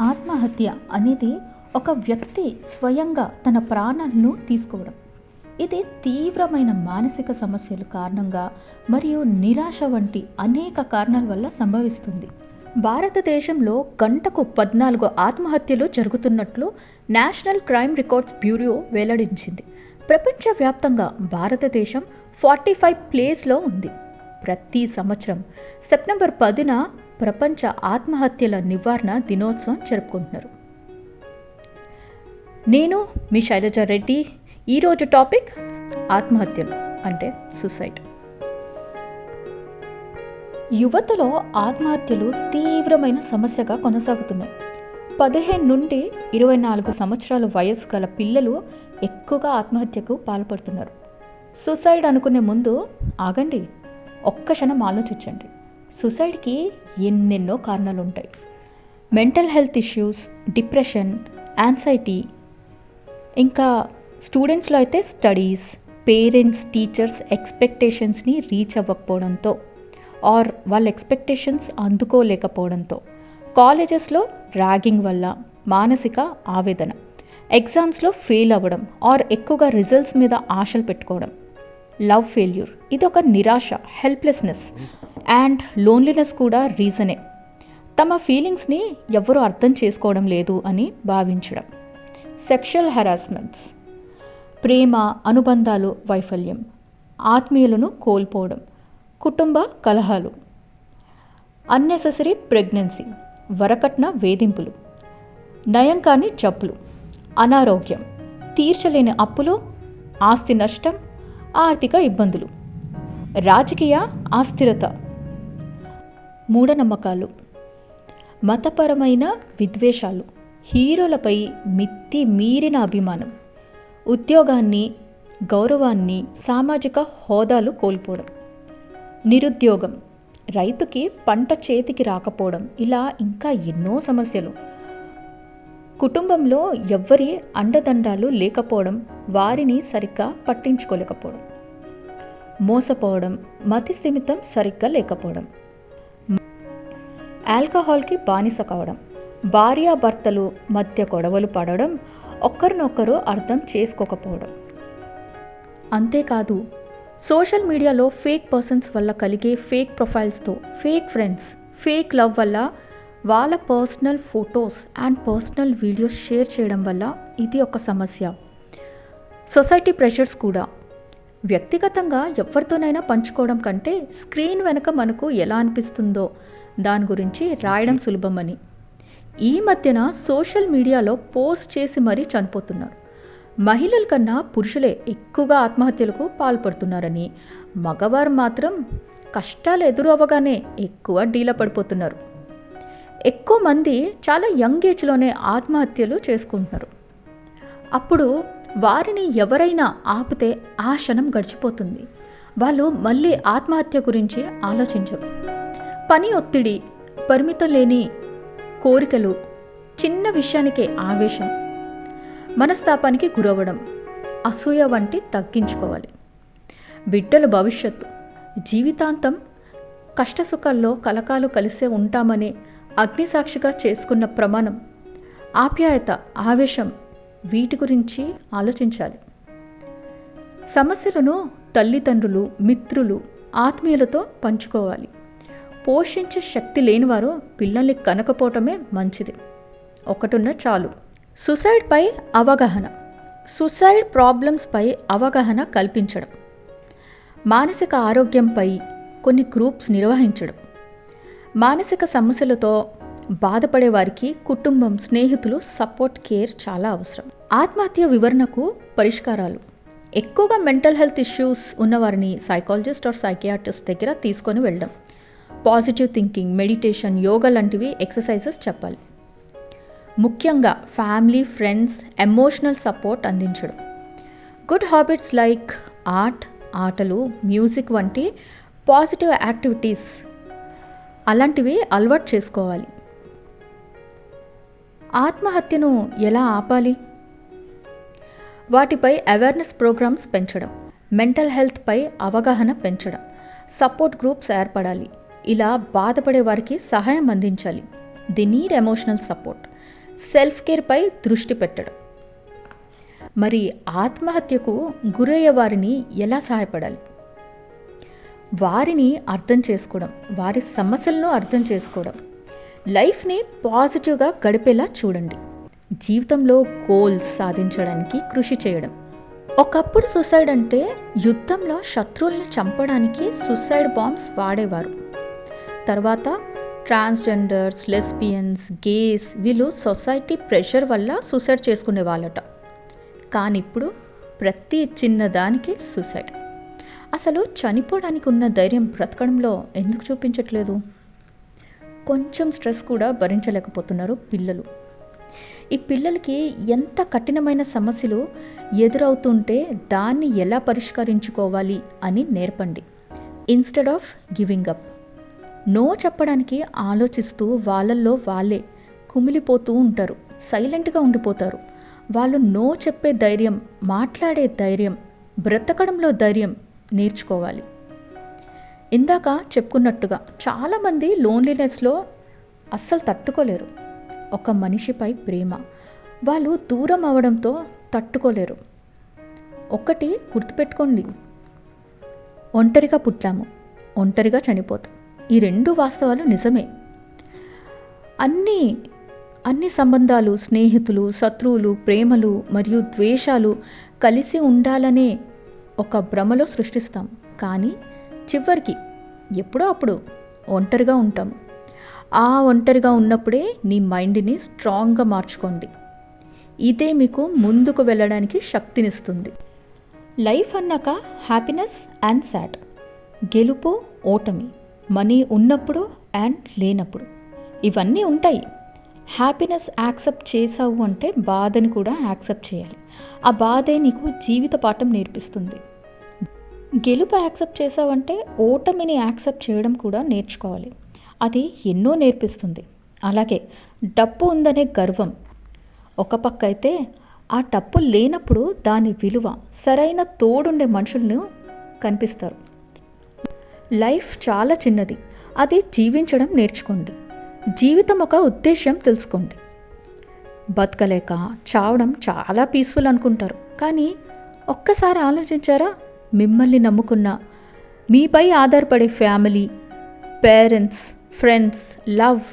ఆత్మహత్య అనేది ఒక వ్యక్తి స్వయంగా తన ప్రాణాలను తీసుకోవడం. ఇది తీవ్రమైన మానసిక సమస్యల కారణంగా మరియు నిరాశ వంటి అనేక కారణాల వల్ల సంభవిస్తుంది. భారతదేశంలో గంటకు 14 ఆత్మహత్యలు జరుగుతున్నట్లు నేషనల్ క్రైమ్ రికార్డ్స్ బ్యూరో వెల్లడించింది. ప్రపంచవ్యాప్తంగా భారతదేశం 45 ప్లేస్లో ఉంది. ప్రతి సంవత్సరం సెప్టెంబర్ 10న ప్రపంచ ఆత్మహత్యల నివారణ దినోత్సవం జరుపుకుంటున్నారు. నేను మీ శైలజ రెడ్డి. ఈరోజు టాపిక్ ఆత్మహత్యలు అంటే సూసైడ్. యువతలో ఆత్మహత్యలు తీవ్రమైన సమస్యగా కొనసాగుతున్నాయి. 15 నుండి 24 సంవత్సరాల వయసు గల పిల్లలు ఎక్కువగా ఆత్మహత్యకు పాల్పడుతున్నారు. సూసైడ్ అనుకునే ముందు ఆగండి, ఒక్క క్షణం ఆలోచించండి. సూసైడ్కి ఎన్నెన్నో కారణాలు ఉంటాయి. Mental health issues, depression, anxiety, ఇంకా స్టూడెంట్స్లో అయితే స్టడీస్, పేరెంట్స్, టీచర్స్ ఎక్స్పెక్టేషన్స్ని రీచ్ అవ్వకపోవడంతో ఆర్ వాళ్ళ ఎక్స్పెక్టేషన్స్ అందుకోలేకపోవడంతో, కాలేజెస్లో ర్యాగింగ్ వల్ల మానసిక ఆవేదన, ఎగ్జామ్స్లో ఫెయిల్ అవ్వడం ఆర్ ఎక్కువగా రిజల్ట్స్ మీద ఆశలు పెట్టుకోవడం, లవ్ ఫెయిల్యూర్, ఇది ఒక నిరాశ, హెల్ప్లెస్నెస్ అండ్ లోన్లీనెస్ కూడా రీజనే. తమ ఫీలింగ్స్ని ఎవరూ అర్థం చేసుకోవడం లేదు అని భావించడం, సెక్షువల్ హెరాస్మెంట్స్, ప్రేమ అనుబంధాలు వైఫల్యం, ఆత్మీయులను కోల్పోవడం, కుటుంబ కలహాలు, అన్నెసెసరీ ప్రెగ్నెన్సీ, వరకట్న వేధింపులు, నయం కాని జబ్బులు, అనారోగ్యం, తీర్చలేని అప్పులు, ఆస్తి నష్టం, ఆర్థిక ఇబ్బందులు, రాజకీయ అస్థిరత, మూఢనమ్మకాలు, మతపరమైన విద్వేషాలు, హీరోలపై మితి మీరిన అభిమానం, ఉద్యోగాన్ని, గౌరవాన్ని, సామాజిక హోదాలు కోల్పోవడం, నిరుద్యోగం, రైతుకి పంట చేతికి రాకపోవడం, ఇలా ఇంకా ఎన్నో సమస్యలు. కుటుంబంలో ఎవ్వరి అండదండాలు లేకపోవడం, వారిని సరిగ్గా పట్టించుకోలేకపోవడం, మోసపోవడం, మతి స్థిమితం సరిగ్గా లేకపోవడం, ఆల్కహాల్కి బానిస కావడం, భార్యాభర్తలు మధ్య గొడవలు పడడం, ఒకరినొకరు అర్థం చేసుకోకపోవడం. అంతేకాదు సోషల్ మీడియాలో ఫేక్ పర్సన్స్ వల్ల కలిగే ఫేక్ ప్రొఫైల్స్తో ఫేక్ ఫ్రెండ్స్, ఫేక్ లవ్ వల్ల వాళ్ళ personal photos and personal videos share చేయడం వల్ల ఇది ఒక సమస్య. సొసైటీ ప్రెషర్స్ కూడా. వ్యక్తిగతంగా ఎవరితోనైనా పంచుకోవడం కంటే స్క్రీన్ వెనుక మనకు ఎలా అనిపిస్తుందో దాని గురించి రాయడం సులభమని ఈ మధ్యన సోషల్ మీడియాలో పోస్ట్ చేసి మరీ చనిపోతున్నారు. మహిళల కన్నా పురుషులే ఎక్కువగా ఆత్మహత్యలకు పాల్పడుతున్నారని, మగవారు మాత్రం కష్టాలు ఎదురు అవ్వగానే ఎక్కువ డీల పడిపోతున్నారు. ఎక్కువ మంది చాలా యంగ్ ఏజ్లోనే ఆత్మహత్యలు చేసుకుంటున్నారు. అప్పుడు వారిని ఎవరైనా ఆపితే ఆ క్షణం గడిచిపోతుంది. వాళ్ళు మళ్ళీ ఆత్మహత్య గురించి ఆలోచించరు. పని ఒత్తిడి, పరిమితం లేని కోరికలు, చిన్న విషయానికే ఆవేశం, మనస్తాపానికి గురవ్వడం, అసూయ వంటి తగ్గించుకోవాలి. బిడ్డల భవిష్యత్తు, జీవితాంతం కష్టసుఖాల్లో కలకాలు కలిసే ఉంటామనే అగ్నిసాక్షిగా చేసుకున్న ప్రమాణం, ఆప్యాయత, ఆవేశం, వీటి గురించి ఆలోచించాలి. సమస్యలను తల్లిదండ్రులు, మిత్రులు, ఆత్మీయులతో పంచుకోవాలి. పోషించే శక్తి లేనివారు పిల్లల్ని కనకపోవటమే మంచిది. ఒకటున్న చాలు. సూసైడ్పై అవగాహన. సూసైడ్ ప్రాబ్లమ్స్పై అవగాహన కల్పించడం, మానసిక ఆరోగ్యంపై కొన్ని గ్రూప్స్ నిర్వహించడం, మానసిక సమస్యలతో బాధపడే వారికి కుటుంబం, స్నేహితులు సపోర్ట్ కేర్ చాలా అవసరం. ఆత్మహత్య వివరణకు పరిష్కారాలు. ఎక్కువగా మెంటల్ హెల్త్ ఇష్యూస్ ఉన్నవారిని సైకాలజిస్ట్ ఆర్ సైకియాట్రిస్ట్ దగ్గర తీసుకొని వెళ్ళడం, పాజిటివ్ థింకింగ్, మెడిటేషన్, యోగా లాంటివి ఎక్సర్సైజెస్ చెప్పాలి. ముఖ్యంగా ఫ్యామిలీ, ఫ్రెండ్స్ ఎమోషనల్ సపోర్ట్ అందించడం. గుడ్ హ్యాబిట్స్ లైక్ ఆర్ట్, ఆటలు, మ్యూజిక్ వంటి పాజిటివ్ యాక్టివిటీస్ అలాంటివి అలవాటు చేసుకోవాలి. ఆత్మహత్యను ఎలా ఆపాలి? వాటిపై అవేర్నెస్ ప్రోగ్రామ్స్ పెంచడం, మెంటల్ హెల్త్పై అవగాహన పెంచడం, సపోర్ట్ గ్రూప్స్ ఏర్పడాలి. ఇలా బాధపడే వారికి సహాయం అందించాలి. The need emotional support. Self కేర్పై దృష్టి పెట్టడం. మరి ఆత్మహత్యకు గురయ్యే వారిని ఎలా సహాయపడాలి? వారిని అర్థం చేసుకోవడం, వారి సమస్యలను అర్థం చేసుకోవడం, లైఫ్ని పాజిటివ్గా గడిపేలా చూడండి. జీవితంలో గోల్స్ సాధించడానికి కృషి చేయడం. ఒకప్పుడు సూసైడ్ అంటే యుద్ధంలో శత్రువుల్ని చంపడానికి సూసైడ్ బాంబ్స్ వాడేవారు. తర్వాత ట్రాన్స్జెండర్స్, లెస్బియన్స్, గేస్ వీళ్ళు సొసైటీ ప్రెషర్ వల్ల సూసైడ్ చేసుకునే వాళ్ళట. కానీ ఇప్పుడు ప్రతి చిన్నదానికి సూసైడ్. అసలు చనిపోవడానికి ఉన్న ధైర్యం బ్రతకడంలో ఎందుకు చూపించట్లేదు? కొంచెం స్ట్రెస్ కూడా భరించలేకపోతున్నారు పిల్లలు. ఈ పిల్లలకి ఎంత కఠినమైన సమస్యలు ఎదురవుతుంటే దాన్ని ఎలా పరిష్కరించుకోవాలి అని నేర్పండి. Instead of giving up. No చెప్పడానికి ఆలోచిస్తూ వాళ్ళల్లో వాళ్ళే కుమిలిపోతూ ఉంటారు, సైలెంట్గా ఉండిపోతారు. వాళ్ళు నో చెప్పే ధైర్యం, మాట్లాడే ధైర్యం, బ్రతకడంలో ధైర్యం నేర్చుకోవాలి. ఇందాక చెప్పుకున్నట్టుగా చాలామంది లోన్లీనెస్లో అస్సలు తట్టుకోలేరు. ఒక మనిషిపై ప్రేమ వాళ్ళు దూరం అవడంతో తట్టుకోలేరు. ఒకటి గుర్తుపెట్టుకోండి, ఒంటరిగా పుట్టాము, ఒంటరిగా చనిపోతాం. ఈ రెండు వాస్తవాలు నిజమే. అన్ని సంబంధాలు, స్నేహితులు, శత్రువులు, ప్రేమలు మరియు ద్వేషాలు కలిసి ఉండాలనే ఒక భ్రమలో సృష్టిస్తాం. కానీ చివరికి ఎప్పుడో అప్పుడు ఒంటరిగా ఉంటాం. ఆ ఒంటరిగా ఉన్నప్పుడే నీ మైండ్ని స్ట్రాంగ్గా మార్చుకోండి. ఇదే మీకు ముందుకు వెళ్ళడానికి శక్తినిస్తుంది. లైఫ్ అన్నాక హ్యాపీనెస్ అండ్ సాడ్, గెలుపు, ఓటమి, మనీ ఉన్నప్పుడు అండ్ లేనప్పుడు ఇవన్నీ ఉంటాయి. హ్యాపీనెస్ యాక్సెప్ట్ చేసావు అంటే బాధని కూడా యాక్సెప్ట్ చేయాలి. ఆ బాధే నీకు జీవిత పాఠం నేర్పిస్తుంది. గెలుపు యాక్సెప్ట్ చేసావంటే ఓటమిని యాక్సెప్ట్ చేయడం కూడా నేర్చుకోవాలి. అది ఎన్నో నేర్పిస్తుంది. అలాగే డబ్బు ఉందనే గర్వం ఒక పక్క అయితే, ఆ డబ్బు లేనప్పుడు దాని విలువ, సరైన తోడుండే మనుషులను కనిపిస్తారు. లైఫ్ చాలా చిన్నది, అది జీవించడం నేర్చుకోండి. జీవితం ఒక ఉద్దేశం తెలుసుకోండి. బతకలేక చావడం చాలా పీస్ఫుల్ అనుకుంటారు. కానీ ఒక్కసారి ఆలోచించారా? మిమ్మల్ని నమ్ముకున్న, మీపై ఆధారపడే ఫ్యామిలీ, పేరెంట్స్, ఫ్రెండ్స్, లవ్,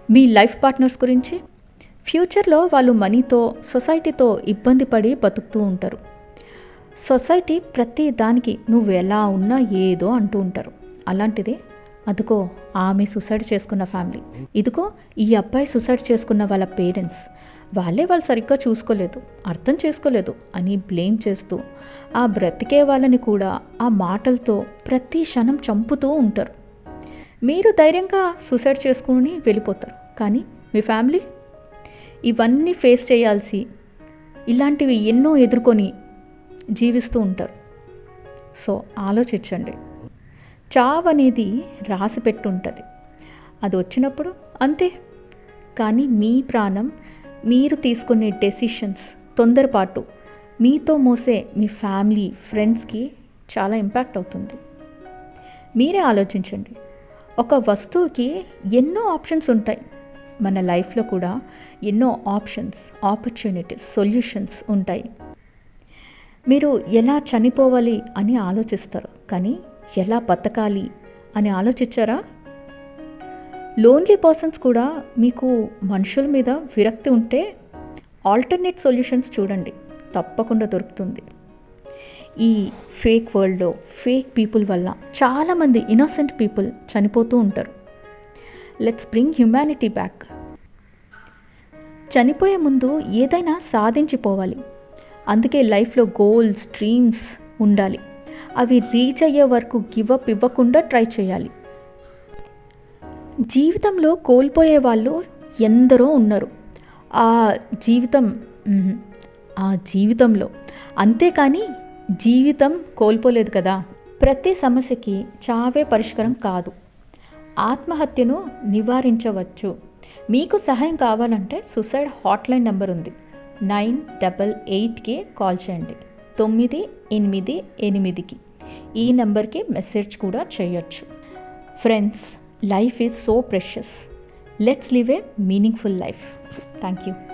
మీ లైఫ్ పార్ట్నర్స్ గురించి. ఫ్యూచర్లో వాళ్ళు మనీతో, సొసైటీతో ఇబ్బంది పడి బతుకుతూ ఉంటారు. సొసైటీ ప్రతి దానికి నువ్వు ఎలా ఉన్నా ఏదో అంటూ ఉంటారు. అలాంటిదే అదిగో ఆమె సూసైడ్ చేసుకున్న ఫ్యామిలీ, ఇదిగో ఈ అబ్బాయి సూసైడ్ చేసుకున్న వాళ్ళ పేరెంట్స్, వాళ్ళు సరిగ్గా చూసుకోలేదు, అర్థం చేసుకోలేదు అని బ్లేమ్ చేస్తూ ఆ బ్రతికే వాళ్ళని కూడా ఆ మాటలతో ప్రతి క్షణం చంపుతూ ఉంటారు. మీరు ధైర్యంగా సూసైడ్ చేసుకుని వెళ్ళిపోతారు. కానీ మీ ఫ్యామిలీ ఇవన్నీ ఫేస్ చేయాల్సి, ఇలాంటివి ఎన్నో ఎదుర్కొని జీవిస్తూ ఉంటారు. సో ఆలోచించండి. చావు అనేది రాసి పెట్టుంటుంది, అది వచ్చినప్పుడు అంతే. కానీ మీ ప్రాణం, మీరు తీసుకునే డెసిషన్స్, తొందరపాటు మీతో మోసే మీ ఫ్యామిలీ, ఫ్రెండ్స్కి చాలా ఇంపాక్ట్ అవుతుంది. మీరే ఆలోచించండి. ఒక వస్తువుకి ఎన్నో ఆప్షన్స్ ఉంటాయి. మన లైఫ్లో కూడా ఎన్నో ఆప్షన్స్, ఆపర్చునిటీస్, సొల్యూషన్స్ ఉంటాయి. మీరు ఎలా చనిపోవాలి అని ఆలోచిస్తారు, కానీ ఎలా బతకాలి అని ఆలోచించారా? లోన్లీ పర్సన్స్ కూడా మీకు మనుషుల మీద విరక్తి ఉంటే ఆల్టర్నేట్ సొల్యూషన్స్ చూడండి, తప్పకుండా దొరుకుతుంది. ఈ ఫేక్ వరల్డ్లో ఫేక్ పీపుల్ వల్ల చాలామంది ఇన్నోసెంట్ పీపుల్ చనిపోతూ ఉంటారు. Let's bring humanity back. చనిపోయే ముందు ఏదైనా సాధించిపోవాలి. అందుకే లైఫ్లో గోల్స్, డ్రీమ్స్ ఉండాలి. అవి రీచ్ అయ్యే వరకు గివప్ ఇవ్వకుండా ట్రై చేయాలి. జీవితంలో కోల్పోయే వాళ్ళు ఎందరో ఉన్నారు ఆ జీవితంలో. అంతేకాని జీవితం కోల్పోలేదు కదా. ప్రతి సమస్యకి చావే పరిష్కారం కాదు. ఆత్మహత్యను నివారించవచ్చు. మీకు సహాయం కావాలంటే సూసైడ్ హాట్లైన్ నెంబర్ ఉంది, 988కి కాల్ చేయండి, 988కి. ఈ నెంబర్కి మెసేజ్ కూడా చేయొచ్చు. Friends, life is so precious. Let's live A meaningful life. Thank you.